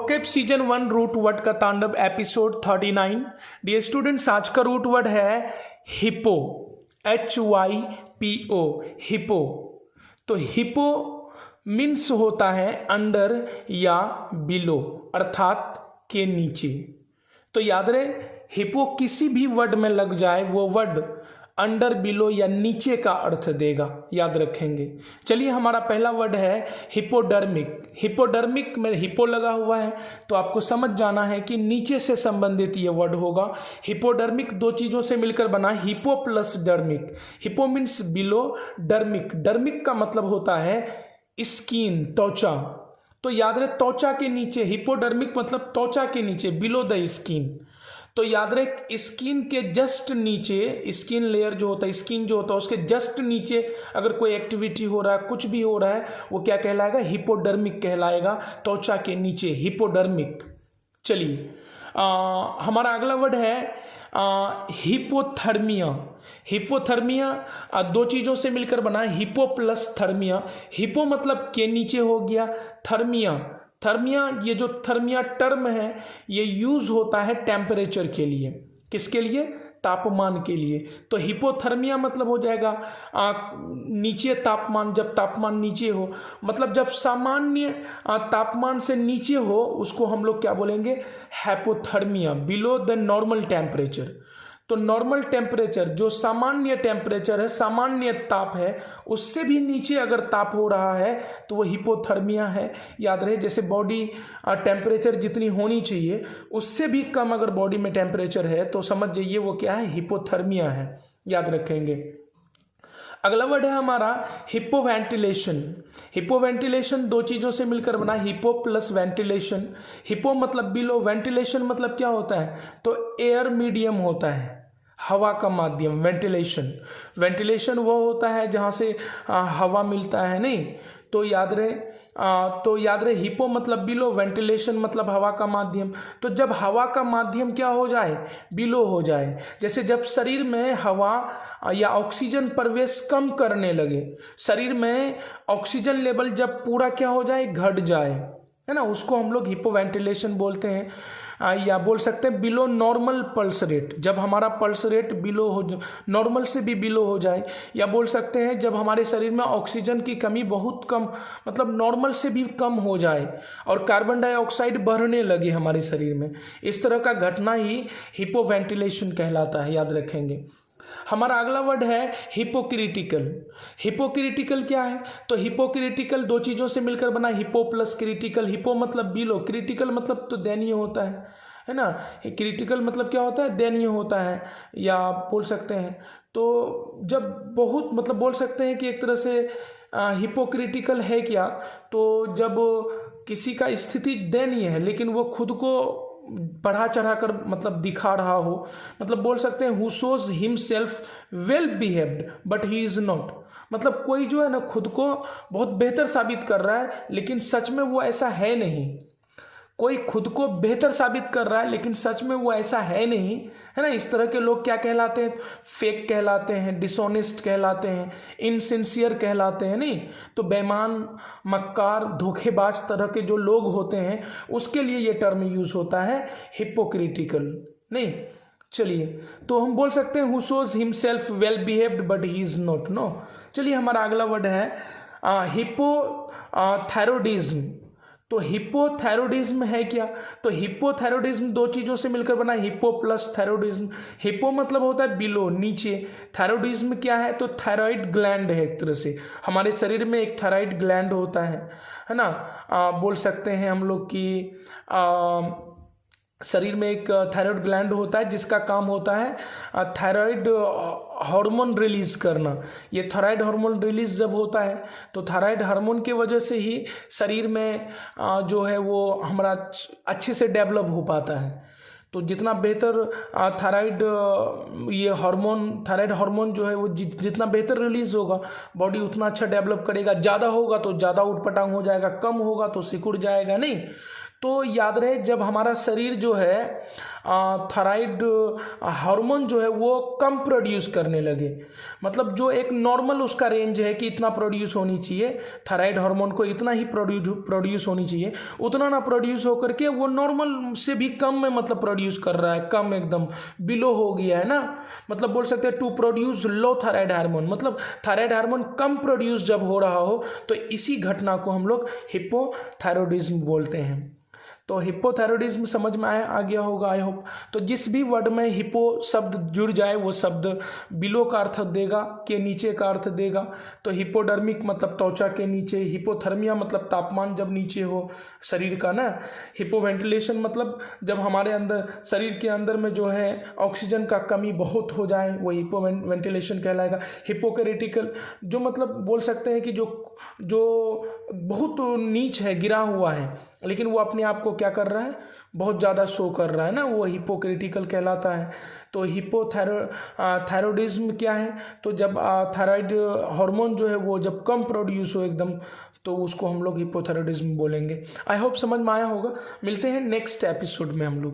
Vocab season 1 root word का तांडव episode 39। Dear students, आज का रूट वर्ड है हिपो, HYPO, हिपो। तो हिपो मीन्स होता है अंडर या बिलो, अर्थात के नीचे। तो याद रहे, हिपो किसी भी वर्ड में लग जाए वो वर्ड अंडर, बिलो या नीचे का अर्थ देगा, याद रखेंगे। चलिए, हमारा पहला वर्ड है हिपोडर्मिक। हिपोडर्मिक में हिपो लगा हुआ है तो आपको समझ जाना है कि नीचे से संबंधित ये वर्ड होगा। हिपोडर्मिक दो चीजों से मिलकर बना, hypo plus dermic. Hypo means below, dermic, dermic का मतलब होता है स्किन, त्वचा। तो याद रहे, त्वचा के नीचे, हिपोडर्मिक मतलब त्वचा के नीचे, बिलो द स्किन। तो याद रहे, स्किन के जस्ट नीचे, स्किन लेयर जो होता है, स्किन जो होता है उसके जस्ट नीचे अगर कोई एक्टिविटी हो रहा है, कुछ भी हो रहा है, वो क्या कहलाएगा? हिपोडर्मिक कहलाएगा, त्वचा के नीचे, हिपोडर्मिक। चलिए, हमारा अगला वर्ड है हिपोथर्मिया। हिपोथर्मिया दो चीजों से मिलकर बना है, हिपो प्लस थर्मिया। हिपो मतलब के नीचे हो गया, थर्मिया, थर्मिया, ये जो थर्मिया टर्म है ये यूज होता है टेम्परेचर के लिए। किसके लिए? तापमान के लिए। तो हिपोथर्मिया मतलब हो जाएगा नीचे तापमान, जब तापमान नीचे हो, मतलब जब सामान्य तापमान से नीचे हो, उसको हम लोग क्या बोलेंगे? Hypothermia, below the normal temperature. तो नॉर्मल टेम्परेचर जो सामान्य टेम्परेचर है, सामान्य ताप है, उससे भी नीचे अगर ताप हो रहा है तो वो हिपोथर्मिया है। याद रहे, जैसे बॉडी टेम्परेचर जितनी होनी चाहिए उससे भी कम अगर बॉडी में टेम्परेचर है तो समझ जाइए वो क्या है? हिपोथर्मिया है, याद रखेंगे। अगला वर्ड है हमारा हिपोवेंटिलेशन। हिपोवेंटिलेशन दो चीजों से मिलकर बना, हिपो प्लस वेंटिलेशन। हिपो मतलब बिलो, वेंटिलेशन मतलब क्या होता है? तो एयर मीडियम होता है, हवा का माध्यम, वेंटिलेशन। वेंटिलेशन वो होता है जहाँ से हवा मिलता है, नहीं? तो याद रहे हिपो मतलब बिलो, वेंटिलेशन मतलब हवा का माध्यम। तो जब हवा का माध्यम क्या हो जाए? बिलो हो जाए। जैसे जब शरीर में हवा या ऑक्सीजन प्रवेश कम करने लगे, शरीर में ऑक्सीजन लेवल जब पूरा क्या हो जाए? घट जाए, है ना, उसको हम लोग हिपोवेंटिलेशन बोलते हैं। या बोल सकते हैं बिलो नॉर्मल पल्स रेट, जब हमारा पल्स रेट बिलो हो, नॉर्मल से भी बिलो हो जाए। या बोल सकते हैं जब हमारे शरीर में ऑक्सीजन की कमी बहुत कम, मतलब नॉर्मल से भी कम हो जाए और कार्बन डाइऑक्साइड बढ़ने लगे हमारे शरीर में, इस तरह का घटना ही हिपोवेंटिलेशन कहलाता है, याद रखेंगे। हमारा अगला वर्ड है हिपोक्रिटिकल। हिपोक्रिटिकल क्या है? तो हिपोक्रिटिकल दो चीजों से मिलकर बना, हिपो प्लस क्रिटिकल। हिपो मतलब बिलो, क्रिटिकल मतलब तो दयनीय होता है ना। क्रिटिकल मतलब क्या होता है? दयनीय होता है, या बोल सकते हैं तो जब बहुत, मतलब बोल सकते हैं कि एक तरह से हिपोक्रिटिकल है क्या? तो जब किसी का स्थिति दयनीय है लेकिन वो खुद को बढ़ा चढ़ा कर मतलब दिखा रहा हो, मतलब बोल सकते हैं who shows himself well behaved but he is not. मतलब कोई जो है ना खुद को बहुत बेहतर साबित कर रहा है लेकिन सच में वो ऐसा है नहीं। कोई खुद को बेहतर साबित कर रहा है लेकिन सच में वो ऐसा है नहीं, है ना। इस तरह के लोग क्या कहलाते हैं? फेक कहलाते हैं, डिसऑनेस्ट कहलाते हैं, इनसिंसियर कहलाते हैं, नहीं? तो बेईमान, मक्कार, धोखेबाज तरह के जो लोग होते हैं उसके लिए ये टर्म यूज होता है हिपोक्रिटिकल, नहीं? चलिए, तो हम बोल सकते हैं who shows himself well behaved but he is not, no. चलिए, हमारा अगला वर्ड है हिपोथायरॉयडिज्म। तो हिपोथायरॉयडिज्म है क्या? तो हिपोथायरॉयडिज्म दो चीजों से मिलकर बना, हिपो प्लस थायरॉयडिज्म। हिपो मतलब होता है बिलो, नीचे। थायरॉयडिज्म क्या है? तो थायराइड ग्लैंड है, एक तरह से हमारे शरीर में एक थायराइड ग्लैंड होता है ना। बोल सकते हैं हम लोग कि शरीर में एक थायराइड ग्लैंड होता है जिसका काम होता है थायराइड हार्मोन रिलीज करना। ये थायराइड हार्मोन रिलीज जब होता है तो थायराइड हार्मोन की वजह से ही शरीर में जो है वो हमारा अच्छे से डेवलप हो पाता है। तो जितना बेहतर थायराइड थायराइड हार्मोन जो है वो जितना बेहतर रिलीज होगा, बॉडी उतना अच्छा डेवलप करेगा। ज़्यादा होगा तो ज़्यादा उटपटांग हो जाएगा, कम होगा तो सिकुड़ जाएगा, नहीं? तो याद रहे, जब हमारा शरीर जो है थायराइड हार्मोन जो है वो कम प्रोड्यूस करने लगे। मतलब जो एक नॉर्मल उसका रेंज है कि इतना प्रोड्यूस होनी चाहिए, थायराइड हार्मोन को इतना ही प्रोड्यूस होनी चाहिए, उतना ना प्रोड्यूस होकर के वो नॉर्मल से भी कम में मतलब प्रोड्यूस कर रहा है, कम एकदम बिलो हो गया है ना। मतलब बोल सकते हैं to produce low thyroid hormone, मतलब थायराइड हार्मोन कम प्रोड्यूस जब हो रहा हो तो इसी घटना को हम लोग हिपोथायरॉयडिज्म बोलते हैं। तो हिपोथायरॉयडिज्म समझ में आ गया होगा आई होप। तो जिस भी वर्ड में हिपो शब्द जुड़ जाए वो शब्द बिलो का अर्थ देगा, के नीचे का अर्थ देगा। तो हिपोडर्मिक मतलब त्वचा के नीचे, हिपोथर्मिया मतलब तापमान जब नीचे हो शरीर का ना, हिपोवेंटिलेशन मतलब जब हमारे अंदर शरीर के अंदर में जो है ऑक्सीजन का कमी बहुत हो जाए वो हिपोवेंटिलेशन कहलाएगा। हिपोक्रिटिकल जो मतलब बोल सकते हैं कि जो बहुत नीच है, गिरा हुआ है, लेकिन वो अपने आप को क्या कर रहा है, बहुत ज़्यादा शो कर रहा है ना, वो हिपोक्रिटिकल कहलाता है। तो हिपोथायरॉयडिज्म क्या है, तो जब थायराइड हार्मोन जो है वो जब कम प्रोड्यूस हो एकदम, तो उसको हम लोग हिपोथायरॉयडिज्म बोलेंगे। आई होप समझ में आया होगा। मिलते हैं नेक्स्ट एपिसोड में हम लोग।